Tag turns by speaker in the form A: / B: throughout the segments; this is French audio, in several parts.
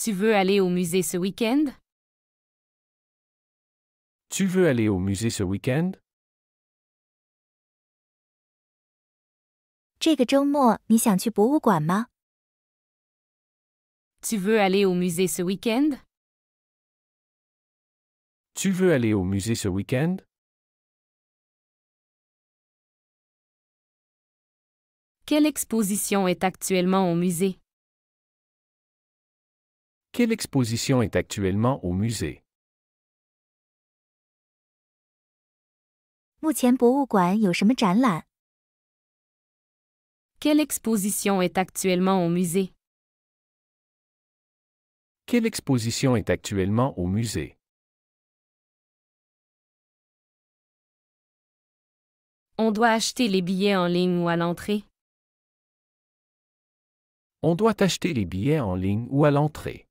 A: Tu veux aller au musée ce week-end?
B: Tu veux aller au musée ce week-end?
C: 这个周末你想去博物馆吗？
A: Tu veux aller au musée ce week-end?
B: Tu veux aller au musée ce week-end?
A: Quelle exposition est actuellement au musée?
B: Quelle exposition est actuellement au musée?
C: 目前博物馆有什么展览？
A: Quelle exposition est actuellement au musée?
B: Quelle exposition est actuellement au musée?
A: On doit acheter les billets en ligne ou à l'entrée?
B: On doit acheter les billets en ligne ou à l'entrée.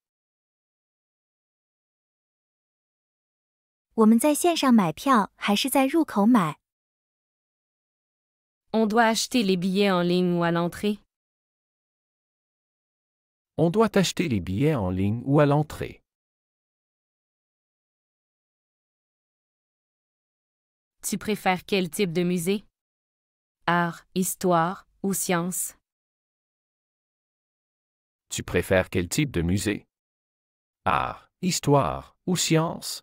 C: 我们在线上买票还是在入口买？
A: On doit acheter les billets en ligne ou à l'entrée?
B: On doit acheter les billets en ligne ou à l'entrée.
A: Tu préfères quel type de musée? Art, histoire ou sciences?
B: Tu préfères quel type de musée? Art, histoire ou sciences?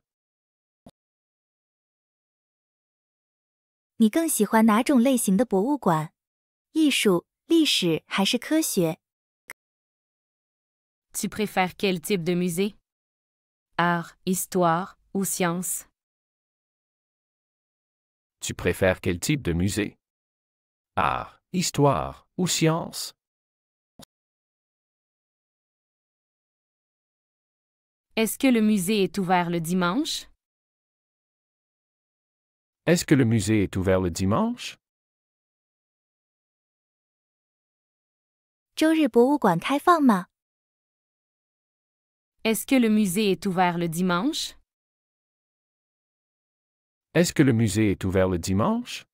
C: 你更喜欢哪种类型的博物馆？艺术、历史还是科学？
A: Tu préfères quel type de musée? Art, histoire ou sciences?
B: Tu préfères quel type de musée? Art, histoire ou sciences?
A: Est-ce que le musée est ouvert le dimanche?
B: Est-ce que le musée est ouvert le dimanche?
C: 周日博物馆开放吗？
A: Est-ce que le musée est ouvert le dimanche?
B: Est-ce que le musée est ouvert le dimanche?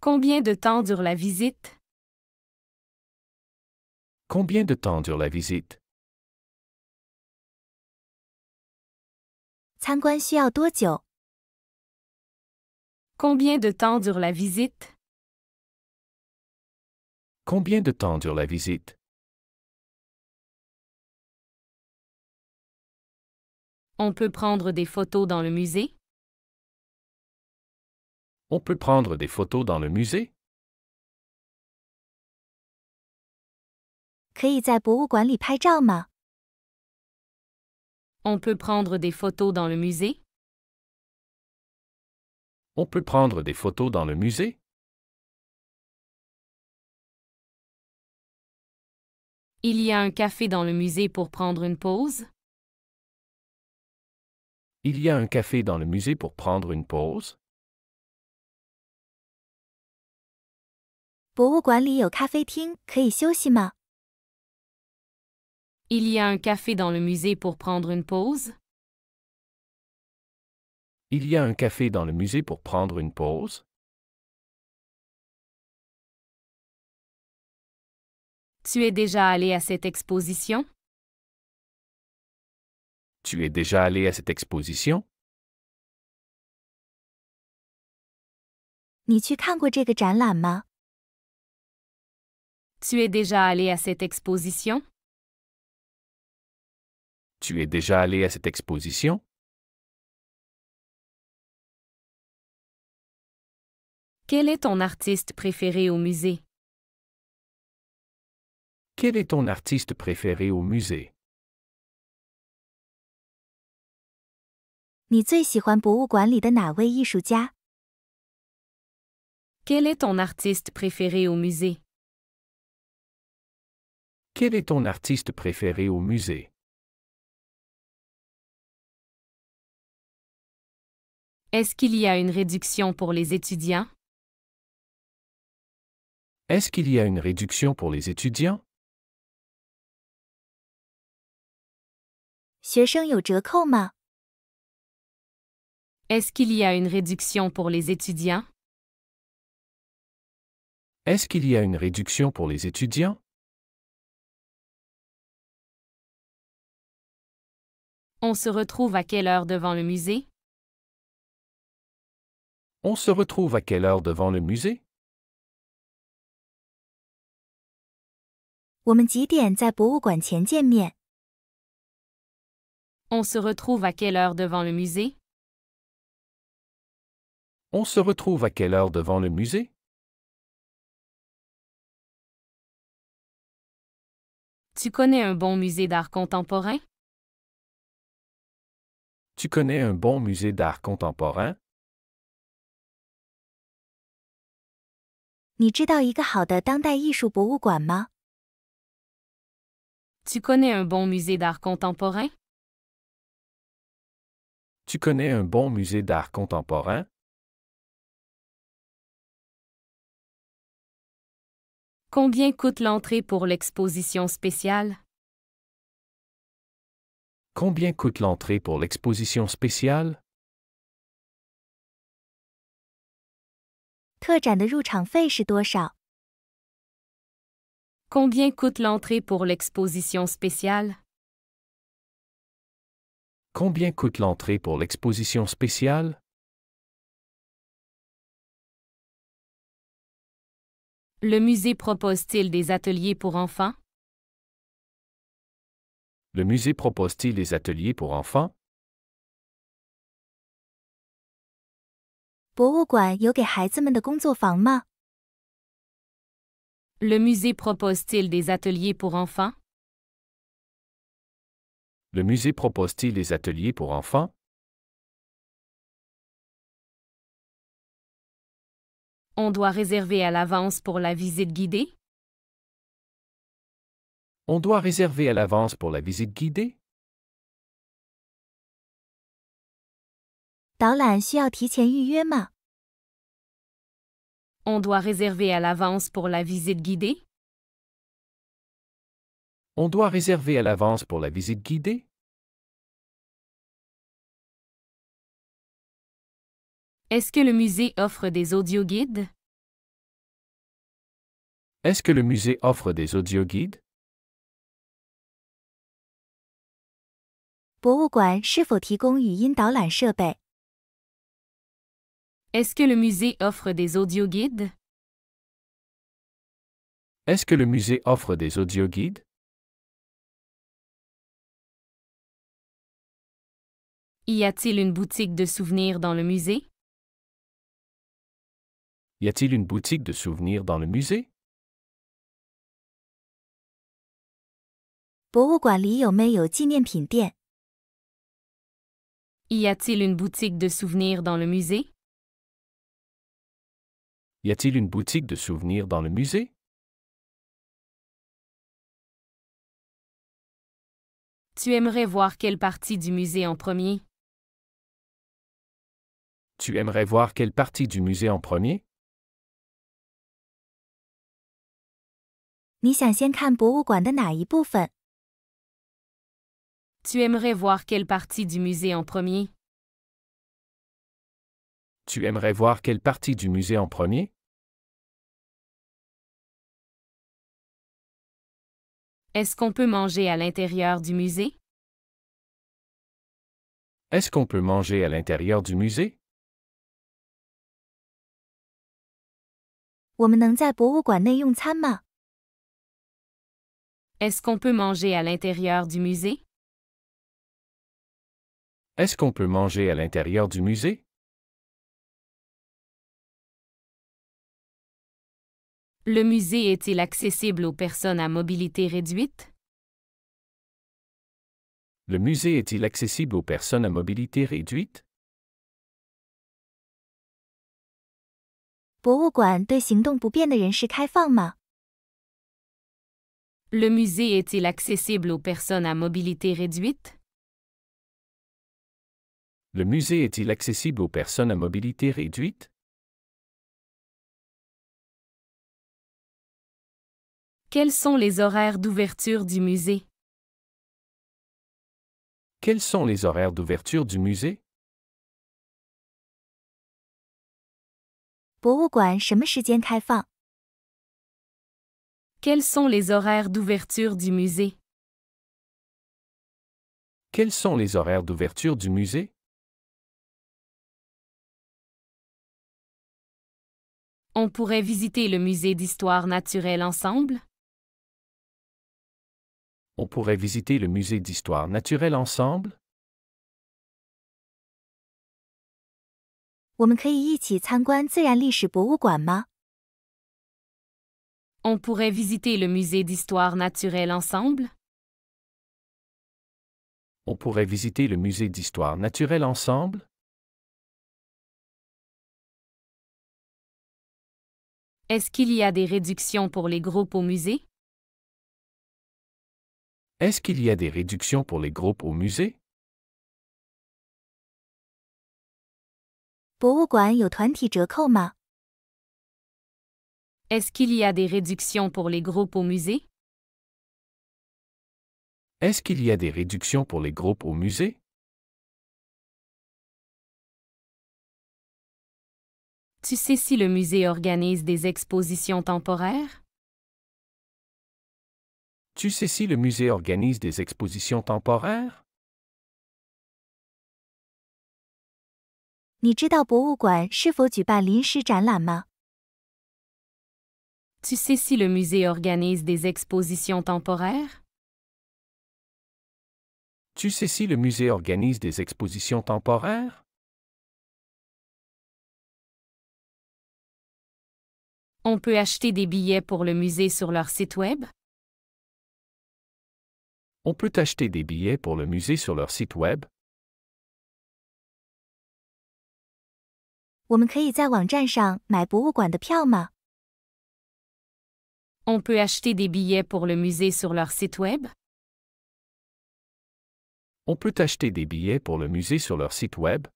A: Combien de temps dure la visite?
B: Combien de temps dure la visite?
C: 参观需要多久？
A: Combien de temps dure la visite?
B: Combien de temps dure la visite?
A: On peut prendre des photos dans le musée?
B: On peut prendre des photos dans le musée?
C: 可以在博物馆里拍照吗？
A: On peut prendre des photos dans le musée?
B: On peut prendre des photos dans le musée?
A: Il y a un café dans le musée pour prendre une pause?
B: Il y a un café dans le musée pour prendre une pause?
C: 博物馆里有咖啡厅，可以休息吗？
A: Il y a un café dans le musée pour prendre une pause?
B: Il y a un café dans le musée pour prendre une pause?
A: Tu es déjà allé à cette exposition?
B: Tu es déjà allé à cette exposition?
C: 你去看过这个展览吗？
A: Tu es déjà allé à cette exposition?
B: Tu es déjà allé à cette exposition?
A: Quel est ton artiste préféré au musée?
B: Quel est ton artiste préféré au musée?
C: 你最喜欢博物馆里的哪位艺术家？
A: Quel est ton artiste préféré au musée?
B: Quel est ton artiste préféré au musée?
A: Est-ce qu'il y a une réduction pour les étudiants?
B: Est-ce qu'il y a une réduction pour les étudiants?
C: 学生有折扣吗？
A: Est-ce qu'il y a une réduction pour les étudiants?
B: Est-ce qu'il y a une réduction pour les étudiants?
A: On se retrouve à quelle heure devant le musée?
B: On se retrouve à quelle heure devant le musée?
C: 我们几点在博物馆前见面？
A: On se retrouve à quelle heure devant le musée?
B: On se retrouve à quelle heure devant le musée?
A: Tu connais un bon musée d'art contemporain?
B: Tu connais un bon musée d'art contemporain?
C: 你知道一个好的当代艺术博物馆吗？
A: Tu connais un bon musée d'art contemporain?
B: Tu connais un bon musée d'art contemporain?
A: Combien coûte l'entrée pour l'exposition spéciale?
B: Combien coûte l'entrée pour l'exposition spéciale?
C: 特展的入场费是多少？
A: Combien coûte l'entrée pour l'exposition spéciale?
B: Combien coûte l'entrée pour l'exposition spéciale?
A: Le musée propose-t-il des ateliers pour enfants?
B: Le musée propose-t-il des ateliers pour enfants?
C: 博物馆有给孩子们的工作坊吗？
A: Le musée propose-t-il des ateliers pour enfants?
B: Le musée propose-t-il des ateliers pour enfants?
A: On doit réserver à l'avance pour la visite guidée?
B: On doit réserver à l'avance pour la visite guidée?
C: 导览需要提前预约吗？
A: On doit réserver à l'avance pour la visite guidée?
B: On doit réserver à l'avance pour la visite guidée?
A: Est-ce que le musée offre des audioguides?
B: Est-ce que le musée offre des audioguides?
C: 博物馆是否提供语音导览设备？
A: Est-ce que le musée offre des audioguides?
B: Est-ce que le musée offre des audioguides?
A: Y a-t-il une boutique de souvenirs dans le musée?
B: Y a-t-il une boutique de souvenirs dans le musée?
C: 博物馆里有没有纪念品店？
A: Y a-t-il une boutique de souvenirs dans le musée?
B: Y a-t-il une boutique de souvenirs dans le musée?
A: Tu aimerais voir quelle partie du musée en premier?
B: Tu aimerais voir quelle partie du musée en premier?
C: 你想先看博物馆的哪一部分？
A: Tu aimerais voir quelle partie du musée en premier?
B: Tu aimerais voir quelle partie du musée en premier?
A: Est-ce qu'on peut manger à l'intérieur du musée?
B: Est-ce qu'on peut manger à l'intérieur du musée?
C: 我们能在博物馆内用餐吗？
A: Est-ce qu'on peut manger à l'intérieur du musée?
B: Est-ce qu'on peut manger à l'intérieur du musée?
A: Le musée est-il accessible aux personnes à mobilité réduite?
B: Le musée est-il accessible aux personnes à mobilité réduite?
C: 博物馆对行动不便的人士开放吗？
A: Le musée est-il accessible aux personnes à mobilité réduite?
B: Le musée est-il accessible aux personnes à mobilité réduite?
A: Quels sont les horaires d'ouverture du musée?
B: Quels sont les horaires d'ouverture du musée?
C: 博物馆什么时间开放？
A: Quels sont les horaires d'ouverture du musée?
B: Quels sont les horaires d'ouverture du musée?
A: On pourrait visiter le musée d'histoire naturelle ensemble?
B: On pourrait visiter le musée d'histoire naturelle ensemble?
C: 我们可以一起参观自然历史博物馆吗？
A: On pourrait visiter le musée d'histoire naturelle ensemble?
B: On pourrait visiter le musée d'histoire naturelle ensemble?
A: Est-ce qu'il y a des réductions pour les groupes au musée?
B: Est-ce qu'il y a des réductions pour les groupes au musée?
C: 博物馆有团体折扣吗？
A: Est-ce qu'il y a des réductions pour les groupes au musée?
B: Est-ce qu'il y a des réductions pour les groupes au musée?
A: Tu sais si le musée organise des expositions temporaires?
B: Tu sais si le musée organise des expositions temporaires?
C: 你知道博物馆是否举办临时展览吗？
A: Tu sais si le musée organise des expositions temporaires?
B: Tu sais si le musée organise des expositions temporaires?
A: On peut acheter des billets pour le musée sur leur site web?
B: On peut acheter des billets pour le musée sur leur site web?
C: 我们可以在网站上买博物馆的票吗？
A: On peut acheter des billets pour le musée sur leur site web?
B: On peut acheter des billets pour le musée sur leur site web?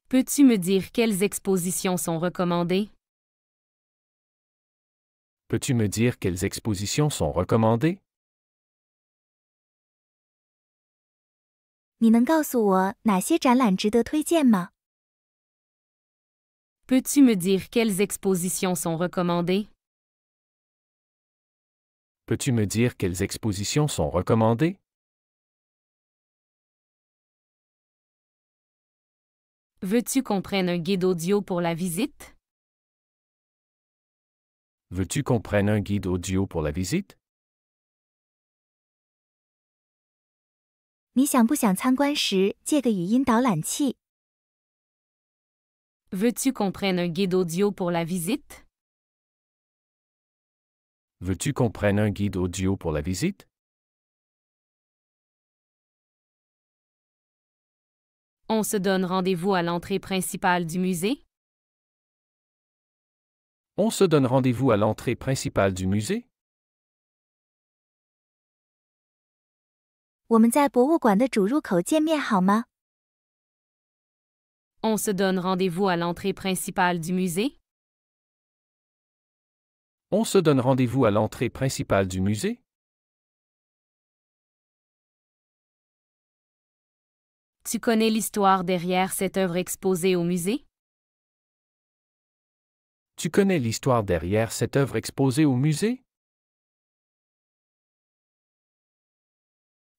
A: Peux-tu me dire quelles expositions sont recommandées?
B: Peux-tu me dire quelles expositions sont recommandées?
C: 你能告诉我哪些展览值得推荐吗？
A: Peux-tu me dire quelles expositions sont recommandées?
B: Peux-tu me dire quelles expositions sont recommandées?
A: Veux-tu qu'on prenne un guide audio pour la visite?
B: Veux-tu qu'on prenne un guide audio pour la visite?
C: 你想不想参观时借个语音导览器？
A: Veux-tu qu'on prenne un guide audio pour la visite?
B: Veux-tu qu'on prenne un guide audio pour la visite?
A: On se donne rendez-vous à l'entrée principale du musée?
B: On se donne rendez-vous à l'entrée principale du musée?
C: 我们在博物馆的主入口见面好吗？
A: On se donne rendez-vous à l'entrée principale du musée?
B: On se donne rendez-vous à l'entrée principale du musée?
A: Tu connais l'histoire derrière cette œuvre exposée au musée?
B: Tu connais l'histoire derrière cette œuvre exposée au musée?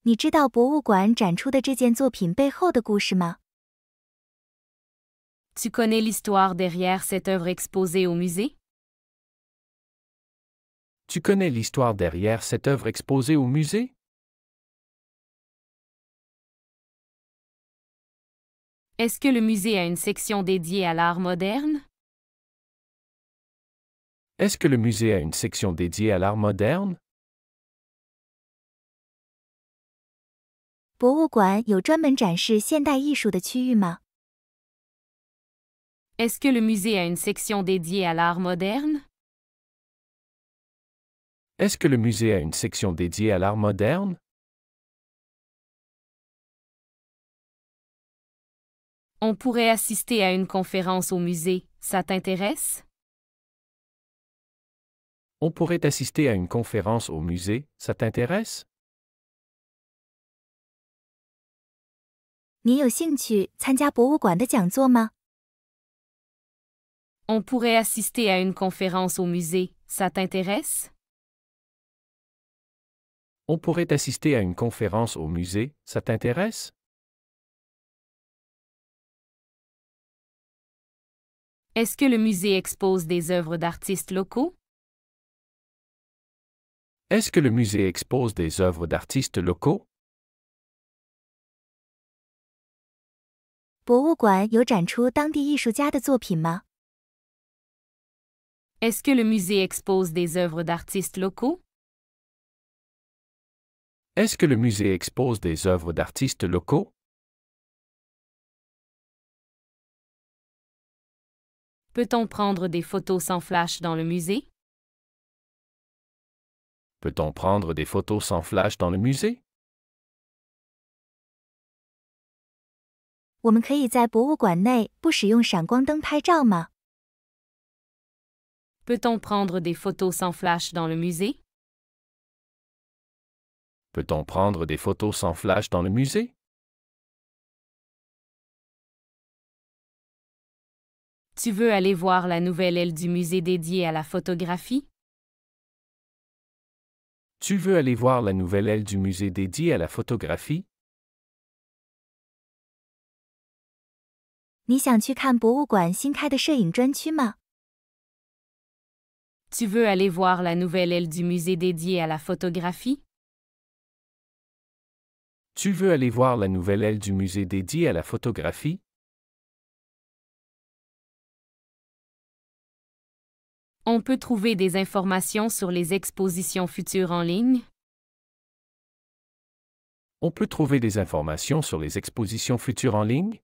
C: 你知道博物馆展出的这件作品背后的故事吗？
A: Tu connais l'histoire derrière cette œuvre exposée au musée?
B: Tu connais l'histoire derrière cette œuvre exposée au musée?
A: Est-ce que le musée a une section dédiée à l'art moderne?
B: Est-ce que le musée a une section dédiée à l'art moderne?
C: 博物馆有专门展示现代艺术的区域吗？
A: Est-ce que le musée a une section dédiée à l'art moderne?
B: Est-ce que le musée a une section dédiée à l'art moderne?
A: On pourrait assister à une conférence au musée, ça t'intéresse?
B: On pourrait assister à une conférence au musée, ça t'intéresse?
C: 你有兴趣参加博物馆的讲座吗？
A: On pourrait assister à une conférence au musée, ça t'intéresse?
B: On pourrait assister à une conférence au musée, ça t'intéresse?
A: Est-ce que le musée expose des œuvres d'artistes locaux?
B: Est-ce que le musée expose des œuvres d'artistes locaux?
C: 博物馆有展出当地艺术家的作品吗？
A: Est-ce que le musée expose des œuvres d'artistes locaux?
B: Est-ce que le musée expose des œuvres d'artistes locaux?
A: Peut-on prendre des photos sans flash dans le musée?
B: Peut-on prendre des photos sans flash dans le musée?
C: 我们可以在博物馆内不使用闪光灯拍照吗？
A: Peut-on prendre des photos sans flash dans le musée?
B: Peut-on prendre des photos sans flash dans le musée?
A: Tu veux aller voir la nouvelle aile du musée dédiée à la photographie?
B: Tu veux aller voir la nouvelle aile du musée dédiée à la photographie?
C: 你想去看博物馆新开的摄影专区吗？
A: Tu veux aller voir la nouvelle aile du musée dédiée à la photographie?
B: Tu veux aller voir la nouvelle aile du musée dédiée à la photographie?
A: On peut trouver des informations sur les expositions futures en ligne?
B: On peut trouver des informations sur les expositions futures en ligne?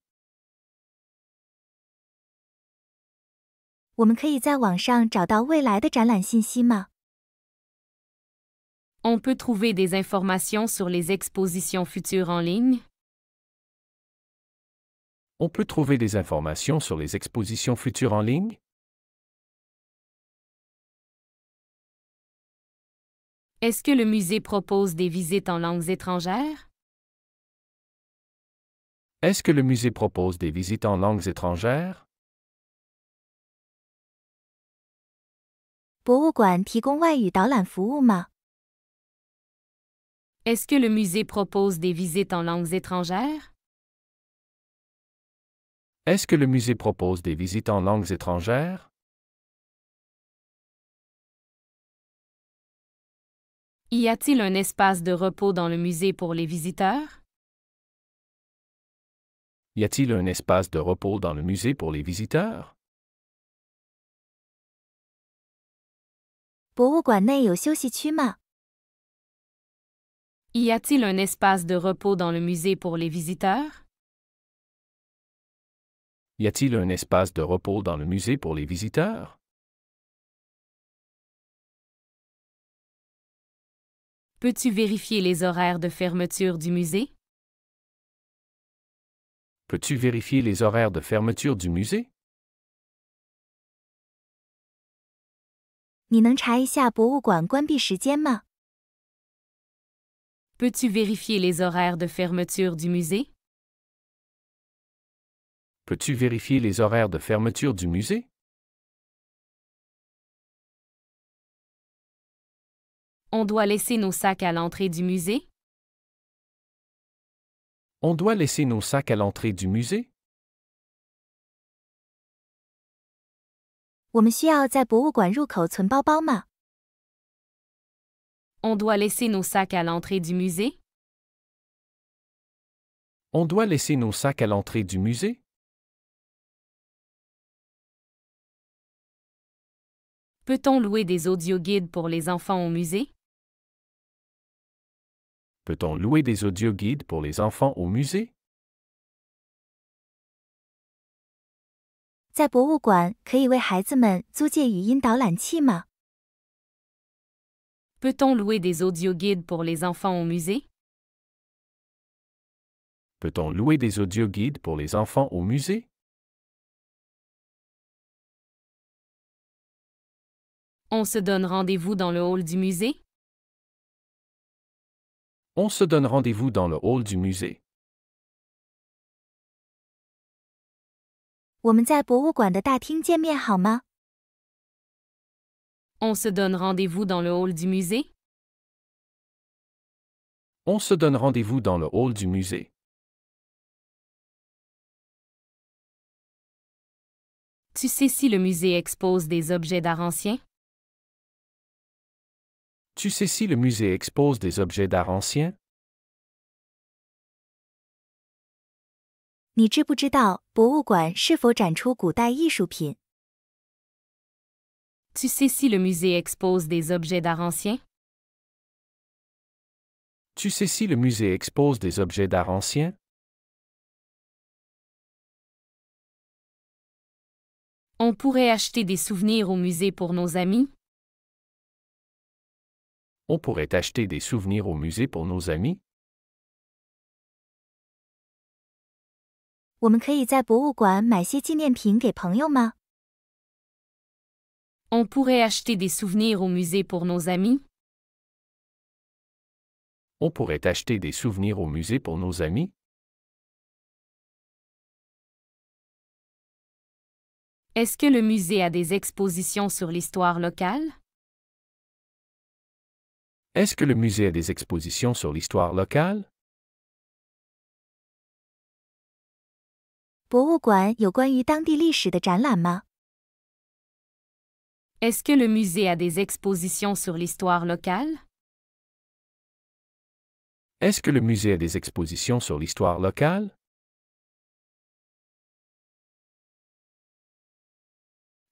C: 我们可以在网上找到未来的展览信息吗？
A: On peut trouver des informations sur les expositions futures en ligne?
B: On peut trouver des informations sur les expositions futures en ligne?
A: Est-ce que le musée propose des visites en langues étrangères?
B: Est-ce que le musée propose des visites en langues étrangères?
C: 博物馆提供外语导览服务吗？
A: Est-ce que le musée propose des visites en langues étrangères?
B: Est-ce que le musée propose des visites en langues étrangères?
A: Y a-t-il un espace de repos dans le musée pour les visiteurs?
B: Y a-t-il un espace de repos dans le musée pour les visiteurs?
C: 博物馆内有休息区吗？
A: Y a-t-il un espace de repos dans le musée pour les visiteurs?
B: Y a-t-il un espace de repos dans le musée pour les visiteurs?
A: Peux-tu vérifier les horaires de fermeture du musée?
B: Peux-tu vérifier les horaires de fermeture du musée?
C: 你能查一下博物馆关闭时间吗？
A: Peux-tu vérifier les horaires de fermeture du musée?
B: Peux-tu vérifier les horaires de fermeture du musée?
A: On doit laisser nos sacs à l'entrée du musée?
B: On doit laisser nos sacs à l'entrée du musée?
C: 我们需要在博物馆入口存包包吗？
A: On doit laisser nos sacs à l'entrée du musée?
B: On doit laisser nos sacs à l'entrée du musée?
A: Peut-on louer des audioguides pour les enfants au musée?
B: Peut-on louer des audioguides pour les enfants au musée?
C: 在博物馆可以为孩子们租借语音导览器吗？
A: Peut-on louer des audioguides pour les enfants au musée?
B: Peut-on louer des audioguides pour les enfants au musée?
A: On se donne rendez-vous dans le hall du musée?
B: On se donne rendez-vous dans le hall du musée.
C: 我我们在博物馆的大厅见面好吗？
A: On se donne rendez-vous dans le hall du musée?
B: On se donne rendez-vous dans le hall du musée.
A: Tu sais si le musée expose des objets d'art ancien?
B: Tu sais si le musée expose des objets d'art ancien?
C: 你知不知道博物馆是否展出古代艺术品？
A: Tu sais si le musée expose des objets d'art ancien?
B: Tu sais si le musée expose des objets d'art ancien?
A: On pourrait acheter des souvenirs au musée pour nos amis?
B: On pourrait acheter des souvenirs au musée pour nos amis?
C: 我们可以在博物馆买些纪念品给朋友吗？
A: On pourrait acheter des souvenirs au musée pour nos amis?
B: On pourrait acheter des souvenirs au musée pour nos amis?
A: Est-ce que le musée a des expositions sur l'histoire locale?
B: Est-ce que le musée a des expositions sur l'histoire locale?
C: 博物馆有关于当地历史的展览吗？
A: Est-ce que le musée a des expositions sur l'histoire locale?
B: Est-ce que le musée a des expositions sur l'histoire locale?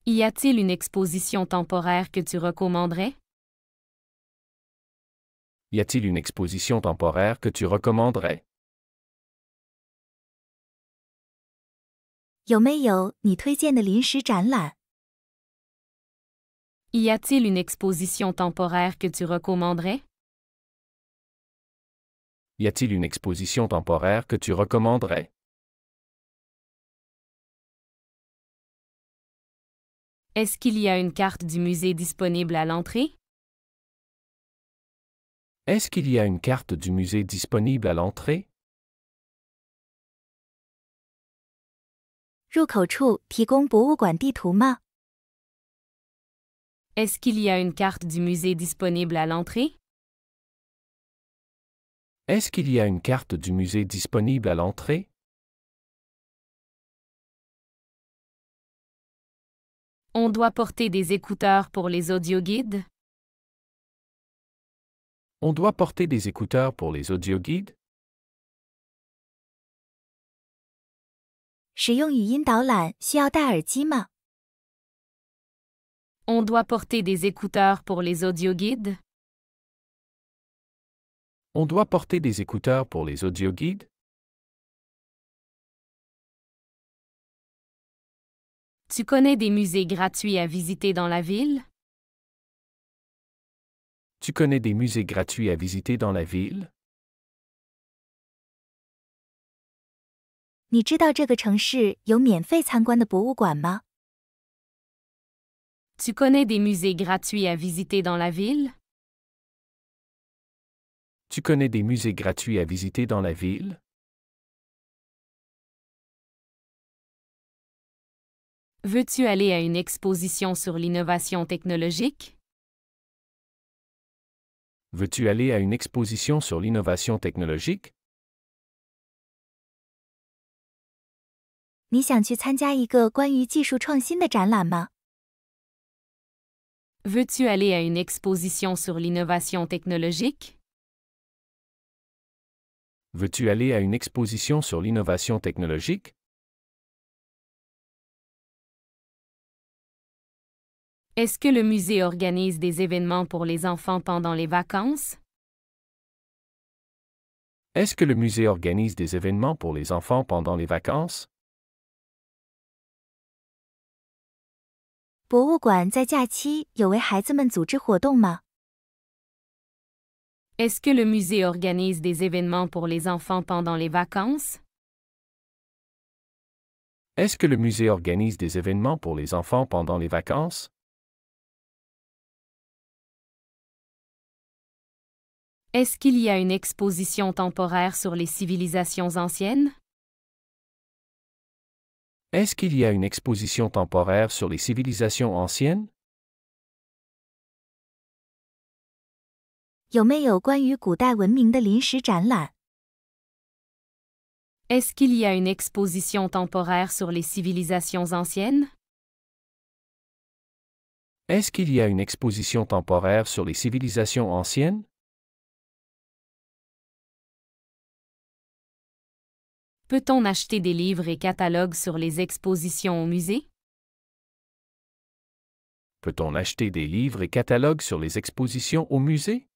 A: Y a-t-il une exposition temporaire que tu recommanderais?
B: Y a-t-il une exposition temporaire que tu recommanderais?
C: 有没有你推荐的临时展览？
A: Y a-t-il une exposition temporaire que tu recommanderais?
B: Y a-t-il une exposition temporaire que tu recommanderais?
A: Est-ce qu'il y a une carte du musée disponible à l'entrée?
B: Est-ce qu'il y a une carte du musée disponible à l'entrée?
C: 入口处提供博物馆地图吗？
A: Est-ce qu'il y a une carte du musée disponible à l'entrée?
B: Est-ce qu'il y a une carte du musée disponible à l'entrée?
A: On doit porter des écouteurs pour les audioguides?
B: On doit porter des écouteurs pour les audioguides?
C: 使用语音导览需要戴耳机吗？
A: On doit porter des écouteurs pour les audioguides?
B: On doit porter des écouteurs pour les audioguides?
A: Tu connais des musées gratuits à visiter dans la ville?
B: Tu connais des musées gratuits à visiter dans la ville?
C: 你知道这个城市有免费参观的博物馆吗？
A: Tu connais des musées gratuits à visiter dans la ville?
B: Tu connais des musées gratuits à visiter dans la ville?
A: Veux-tu aller à une exposition sur l'innovation technologique?
B: Veux-tu aller à une exposition sur l'innovation technologique?
C: 你想去参加一个关于技术创新的展览吗？
A: Veux-tu aller à une exposition sur l'innovation technologique?
B: Veux-tu aller à une exposition sur l'innovation technologique?
A: Est-ce que le musée organise des événements pour les enfants pendant les vacances?
B: Est-ce que le musée organise des événements pour les enfants pendant les vacances?
C: 博物馆在假期有为孩子们组织活动吗？
A: Est-ce que le musée organise des événements pour les enfants pendant les vacances?
B: Est-ce que le musée organise des événements pour les enfants pendant les vacances?
A: Est-ce qu'il y a une exposition temporaire sur les civilisations anciennes?
B: Est-ce qu'il y a une exposition temporaire sur les civilisations anciennes?
C: 有没有关于古代文明的临时展览？
A: Est-ce qu'il y a une exposition temporaire sur les civilisations anciennes?
B: Est-ce qu'il y a une exposition temporaire sur les civilisations anciennes?
A: Peut-on acheter des livres et catalogues sur les expositions au musée?
B: Peut-on acheter des livres et catalogues sur les expositions au musée?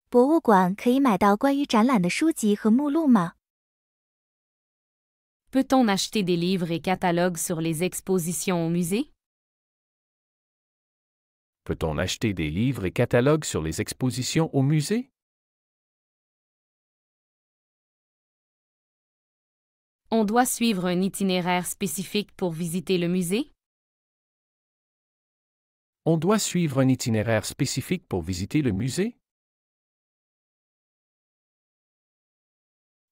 C: 博物馆可以买到关于展览的书籍和目录吗？
A: Peut-on acheter des livres et catalogues sur les expositions au musée?
B: Peut-on acheter des livres et catalogues sur les expositions au musée?
A: On doit suivre un itinéraire spécifique pour visiter le musée?
B: On doit suivre un itinéraire spécifique pour visiter le musée?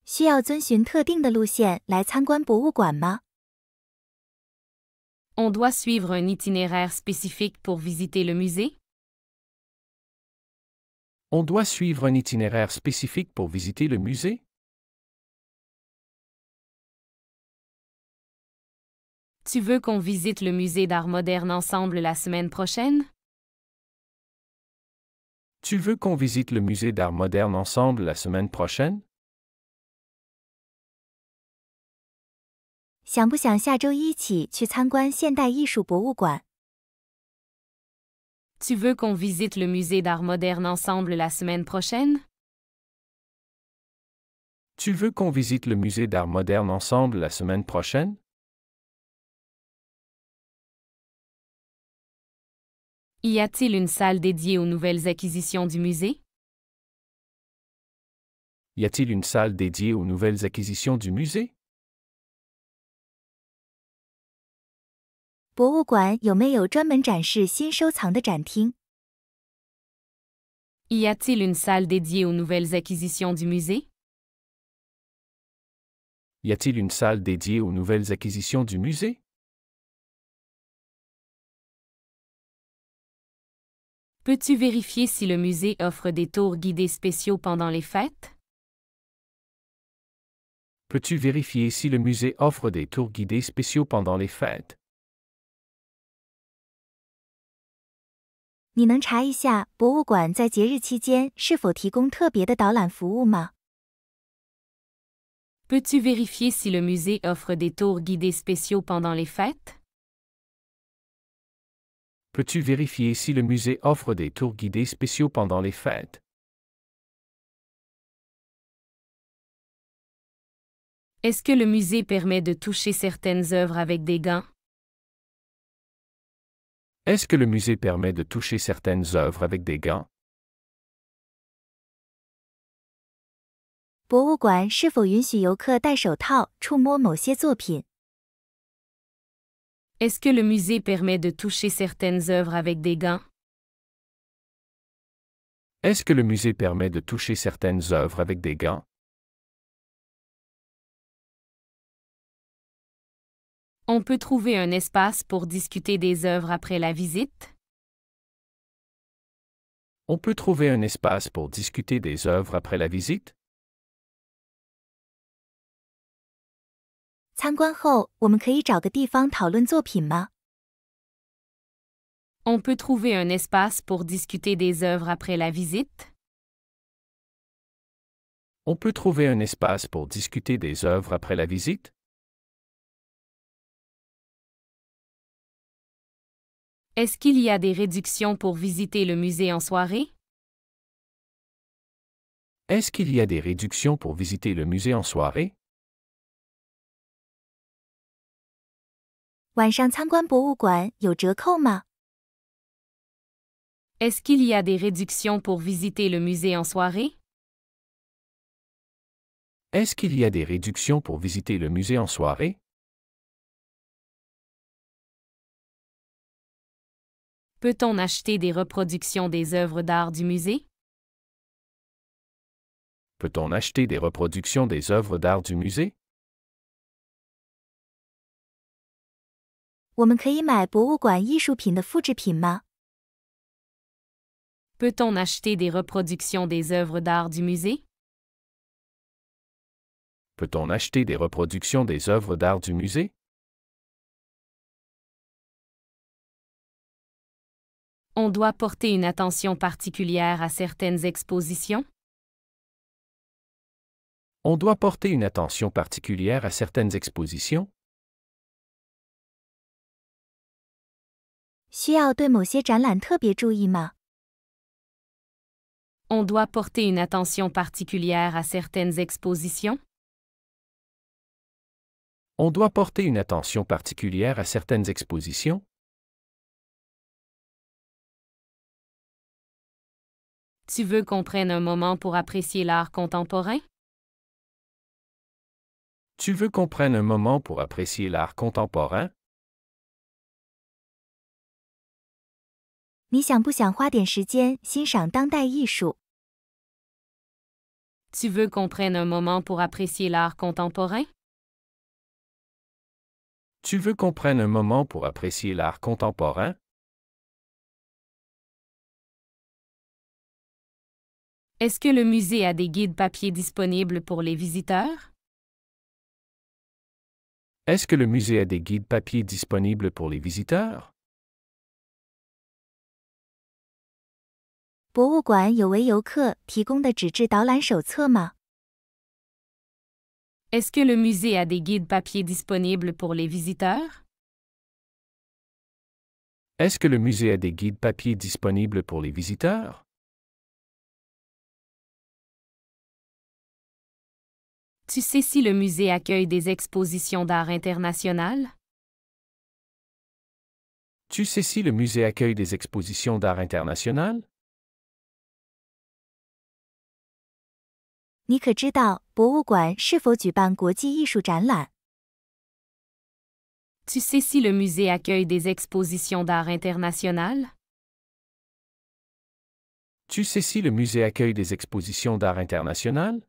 C: 需要遵循特定的路线来参观博物馆吗？
A: On doit suivre un itinéraire spécifique pour visiter le musée?
B: On doit suivre un itinéraire spécifique pour visiter le musée?
A: Tu veux qu'on visite le musée d'art moderne ensemble la semaine prochaine?
B: Tu veux qu'on visite le musée d'art moderne ensemble la semaine prochaine?
C: 想不想下周一起去参观现代艺术博物馆？
A: Tu veux qu'on visite le musée d'art moderne ensemble la semaine prochaine?
B: Tu veux qu'on visite le musée d'art moderne ensemble la semaine prochaine?
A: Y a-t-il une salle dédiée aux nouvelles acquisitions du musée?
B: Y a-t-il une salle dédiée aux nouvelles acquisitions du musée?
C: 博物馆有没有专门展示新收藏的展厅？
A: Y a-t-il une salle dédiée aux nouvelles acquisitions du musée?
B: Y a-t-il une salle dédiée aux nouvelles acquisitions du musée?
A: Peux-tu vérifier si le musée offre des tours guidés spéciaux pendant les fêtes?
B: Peux-tu vérifier si le musée offre des tours guidés spéciaux pendant les fêtes?
C: 你能查一下博物馆在节日期间是否提供特别的导览服务吗？
A: Peux-tu vérifier si le musée offre des tours guidés spéciaux pendant les fêtes?
B: Peux-tu vérifier si le musée offre des tours guidés spéciaux pendant les fêtes?
A: Est-ce que le musée permet de toucher certaines œuvres avec des gants?
B: Est-ce que le musée permet de toucher certaines œuvres avec des gants?
C: 博物馆是否允许游客戴手套触摸某些作品？
A: Est-ce que le musée permet de toucher certaines œuvres avec des gants?
B: Est-ce que le musée permet de toucher certaines œuvres avec des gants?
A: On peut trouver un espace pour discuter des œuvres après la visite?
B: On peut trouver un espace pour discuter des œuvres après la visite?
C: 参观后，我们可以找个地方讨论作品吗？
A: On peut trouver un espace pour discuter des œuvres après la visite?
B: On peut trouver un espace pour discuter des œuvres après la visite?
A: Est-ce qu'il y a des réductions pour visiter le musée en soirée?
B: Est-ce qu'il y a des réductions pour visiter le musée en soirée?
C: 晚上参观博物馆有折扣吗？
A: Est-ce qu'il y a des réductions pour visiter le musée en soirée?
B: Est-ce qu'il y a des réductions pour visiter le musée en soirée?
A: Peut-on acheter des reproductions des œuvres d'art du musée?
B: Peut-on acheter des reproductions des œuvres d'art du musée?
C: 我们可以买博物馆艺术品的复制品吗？
A: Peut-on acheter des reproductions des œuvres d'art du musée?
B: Peut-on acheter des reproductions des œuvres d'art du musée?
A: On doit porter une attention particulière à certaines expositions?
B: On doit porter une attention particulière à certaines expositions?
C: 需要对某些展览特别注意吗？
A: On doit porter une attention particulière à certaines expositions?
B: On doit porter une attention particulière à certaines expositions?
A: Tu veux qu'on prenne un moment pour apprécier l'art contemporain?
B: Tu veux qu'on prenne un moment pour apprécier l'art contemporain?
C: 你想不想花点时间欣赏当代艺术？
A: Tu veux qu'on prenne un moment pour apprécier l'art contemporain?
B: Tu veux qu'on prenne un moment pour apprécier l'art contemporain?
A: Est-ce que le musée a des guides papier disponibles pour les visiteurs?
B: Est-ce que le musée a des guides papier disponibles pour les visiteurs?
C: 博物馆有为游客提供的纸质导览手册吗？
A: Est-ce que le musée a des guides papier disponibles pour les visiteurs?
B: Est-ce que le musée a des guides papier disponibles pour les visiteurs?
A: Tu sais si le musée accueille des expositions d'art internationales?
B: Tu sais si le musée accueille des expositions d'art internationales?
C: 你可知道博物馆是否举办国际艺术展览？
A: Tu sais si le musée accueille des expositions d'art internationales?
B: Tu sais si le musée accueille des expositions d'art internationales?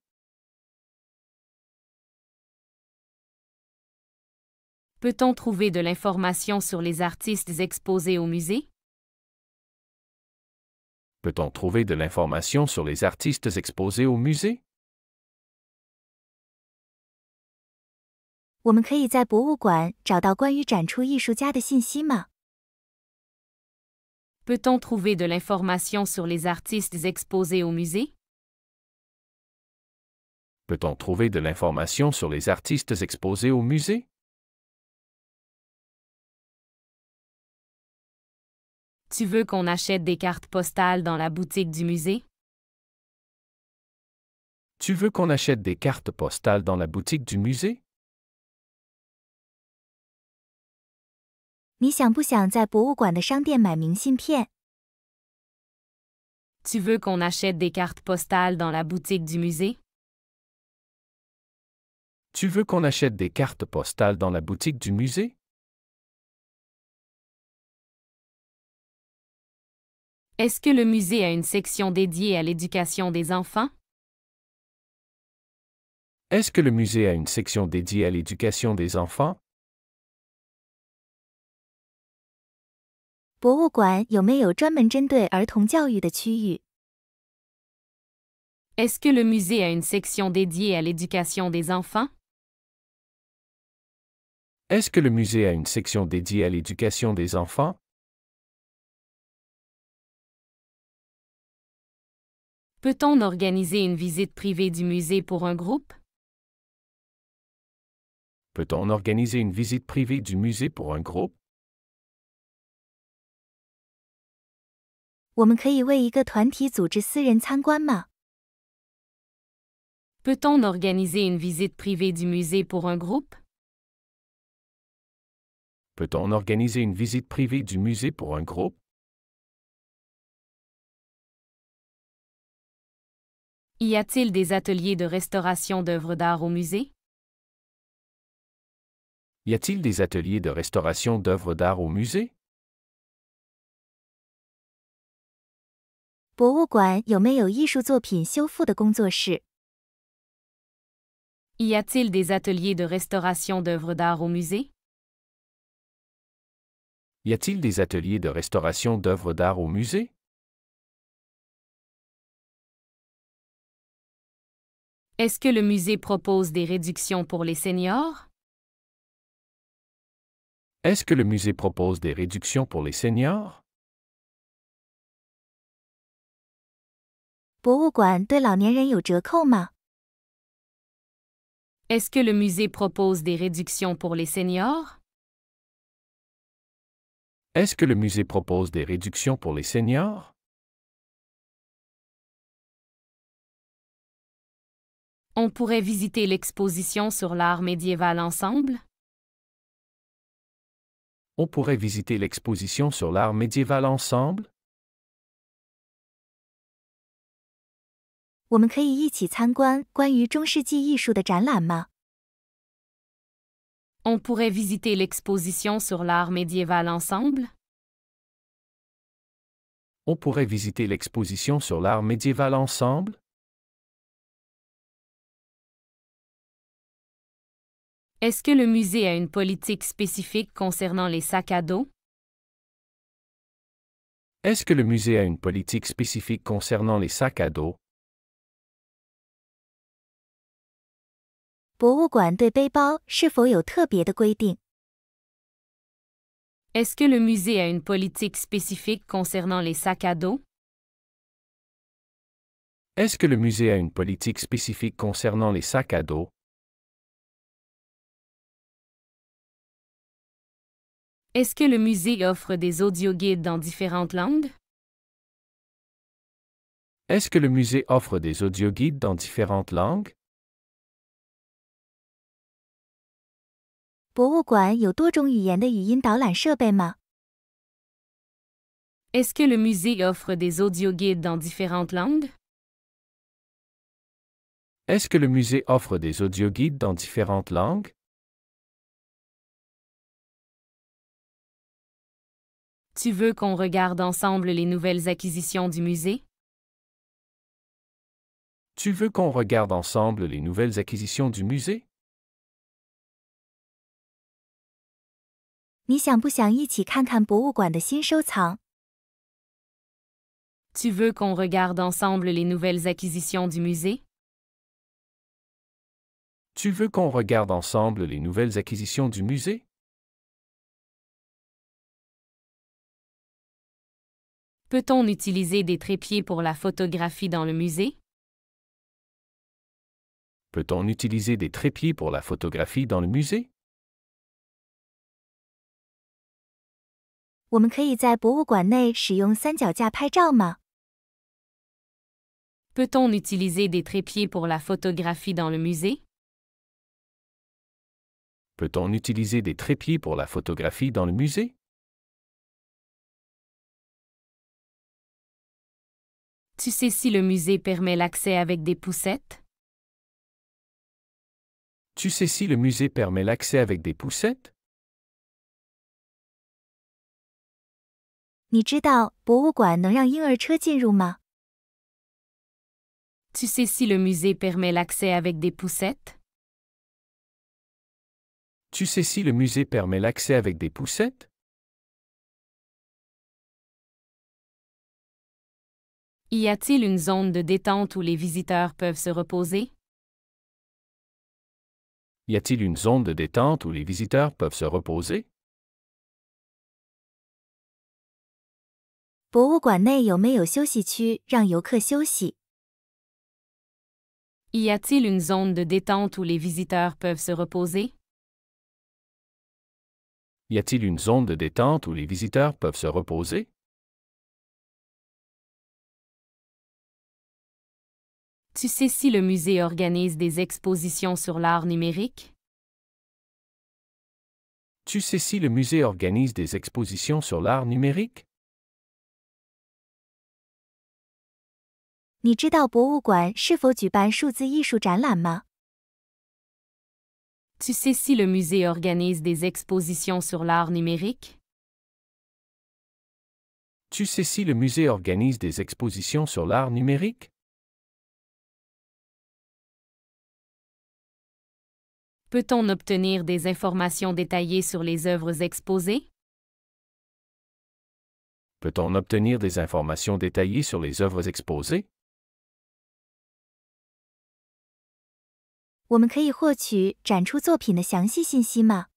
A: Peut-on trouver de l'information sur les artistes exposés au musée?
B: Peut-on trouver de l'information sur les artistes exposés au musée?
C: 我们可以在博物馆找到关于展出艺术家的信息吗？
A: Peut-on trouver de l'information sur les artistes exposés au musée?
B: Peut-on trouver de l'information sur les artistes exposés au musée?
A: Tu veux qu'on achète des cartes postales dans la boutique du musée?
B: Tu veux qu'on achète des cartes postales dans la boutique du musée?
C: 你想不想在博物馆的商店买明信片？
A: Tu veux qu'on achète des cartes postales dans la boutique du musée?
B: Tu veux qu'on achète des cartes postales dans la boutique du musée?
A: Est-ce que le musée a une section dédiée à l'éducation des enfants?
B: Est-ce que le musée a une section dédiée à l'éducation des enfants?
C: 博物馆有没有专门针对儿童教育的区域？
A: Est-ce que le musée a une section dédiée à l'éducation des enfants?
B: Est-ce que le musée a une section dédiée à l'éducation des enfants?
A: Peut-on organiser une visite privée du musée pour un groupe?
B: Peut-on organiser une visite privée du musée pour un groupe?
C: 我们可以为一个团体组织私人参观吗？
A: Peut-on organiser une visite privée du musée pour un groupe?
B: Peut-on organiser une visite privée du musée pour un groupe?
A: Y a-t-il des ateliers de restauration d'œuvres d'art au musée?
B: Y a-t-il des ateliers de restauration d'œuvres d'art au musée?
C: 博物馆有没有艺术作品修复的工作室？
A: Y a-t-il des ateliers de restauration d'œuvres d'art au musée?
B: Y a-t-il des ateliers de restauration d'œuvres d'art au musée?
A: Est-ce que le musée propose des réductions pour les seniors?
B: Est-ce que le musée propose des réductions pour les seniors?
C: 博物馆对老年人有折扣吗？
A: Est-ce que le musée propose des réductions pour les seniors?
B: Est-ce que le musée propose des réductions pour les seniors?
A: On pourrait visiter l'exposition sur l'art médiéval ensemble?
B: On pourrait visiter l'exposition sur l'art médiéval ensemble?
C: 我们可以一起参观关于中世纪艺术的展览吗？
A: On pourrait visiter l'exposition sur l'art médiéval ensemble?
B: On pourrait visiter l'exposition sur l'art médiéval ensemble?
A: Est-ce que le musée a une politique spécifique concernant les sacs à dos?
B: Est-ce que le musée a une politique spécifique concernant les sacs à dos?
C: 博物馆对背包是否有特别的规定？
A: Est-ce que le musée a une politique spécifique concernant les sacs à dos?
B: Est-ce que le musée a une politique spécifique concernant les sacs à dos?
A: Est-ce que le musée offre des audioguides dans différentes langues?
B: Est-ce que le musée offre des audioguides dans différentes langues?
C: 博物馆有多种语言的语音导览设备吗？
A: Est-ce que le musée offre des audioguides dans différentes langues?
B: Est-ce que le musée offre des audioguides dans différentes langues?
A: Tu veux qu'on regarde ensemble les nouvelles acquisitions du musée?
B: Tu veux qu'on regarde ensemble les nouvelles acquisitions du musée?
C: 你想不想一起看看博物馆的新收藏？
A: Tu veux qu'on regarde ensemble les nouvelles acquisitions du musée?
B: Tu veux qu'on regarde ensemble les nouvelles acquisitions du musée?
A: Peut-on utiliser des trépieds pour la photographie dans le musée?
B: Peut-on utiliser des trépieds pour la photographie dans le musée?
C: 我们可以在博物馆内使用三脚架拍照吗？
A: Peut-on utiliser des trépieds pour la photographie dans le musée?
B: Peut-on utiliser des trépieds pour la photographie dans le musée?
A: Tu sais si le musée permet l'accès avec des poussettes?
B: Tu sais si le musée permet l'accès avec des poussettes?
C: 你知道博物馆能让婴儿车进入吗？
A: Tu sais si le musée permet l'accès avec des poussettes?
B: Tu sais si le musée permet l'accès avec des poussettes?
A: Y a-t-il une zone de détente où les visiteurs peuvent se reposer?
B: Y a-t-il une zone de détente où les visiteurs peuvent se reposer?
C: 博物馆内有没有休息区让游客休息？
A: Y a-t-il une zone de détente où les visiteurs peuvent se reposer?
B: Y a-t-il une zone de détente où les visiteurs peuvent se reposer?
A: Tu sais si le musée organise des expositions sur l'art numérique?
B: Tu sais si le musée organise des expositions sur l'art numérique?
C: 你知道博物馆是否举办数字艺术展览吗？
A: Tu sais si le musée organise des expositions sur l'art numérique?
B: Tu sais si le musée organise des expositions sur l'art numérique?
A: Peut-on obtenir des informations détaillées sur les œuvres exposées?
B: Peut-on obtenir des informations détaillées sur les œuvres exposées?
C: 我们可以获取展出作品的详细信息吗？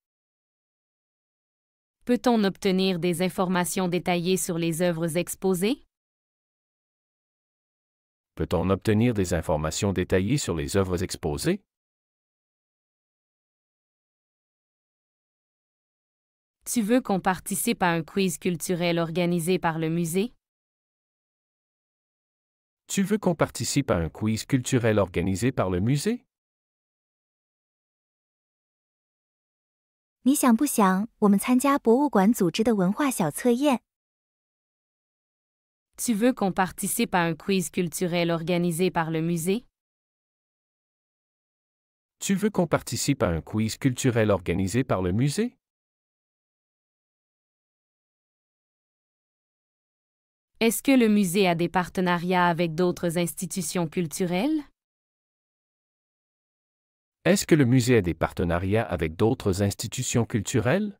A: Peut-on obtenir des informations détaillées sur les œuvres exposées?
B: Peut-on obtenir des informations détaillées sur les œuvres exposées?
A: Tu veux qu'on participe à un quiz culturel organisé par le musée?
B: Tu veux qu'on participe à un quiz culturel organisé par le musée?
C: 你想不想我们参加博物馆组织的文化小测验？
A: Tu veux qu'on participe à un quiz culturel organisé par le musée?
B: Tu veux qu'on participe à un quiz culturel organisé par le musée?
A: Est-ce que le musée a des partenariats avec d'autres institutions culturelles?
B: Est-ce que le musée a des partenariats avec d'autres institutions culturelles?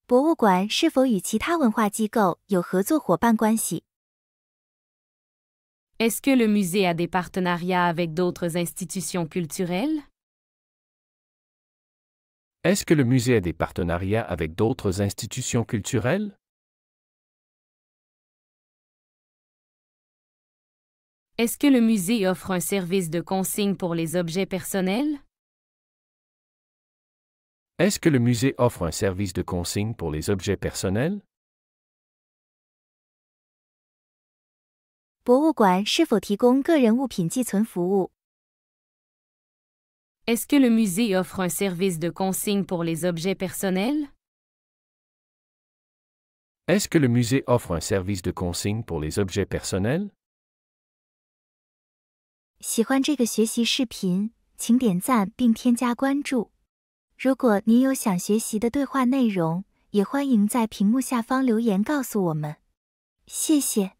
C: 博物馆是否与其他文化机构有合作伙伴关系？
A: Est-ce que le musée a des partenariats avec d'autres institutions culturelles?
B: Est-ce que le musée a des partenariats avec d'autres institutions culturelles?
A: Est-ce que le musée offre un service de consigne pour les objets personnels?
B: Est-ce que le musée offre un service de consigne pour les objets personnels?
C: 博物馆是否提供个人物品寄存服务？
A: Est-ce que le musée offre un service de consigne pour les objets personnels?
B: Est-ce que le musée offre un service de consigne pour les objets personnels?
C: 喜欢这个学习视频，请点赞并添加关注。如果您有想学习的对话内容，也欢迎在屏幕下方留言告诉我们。谢谢。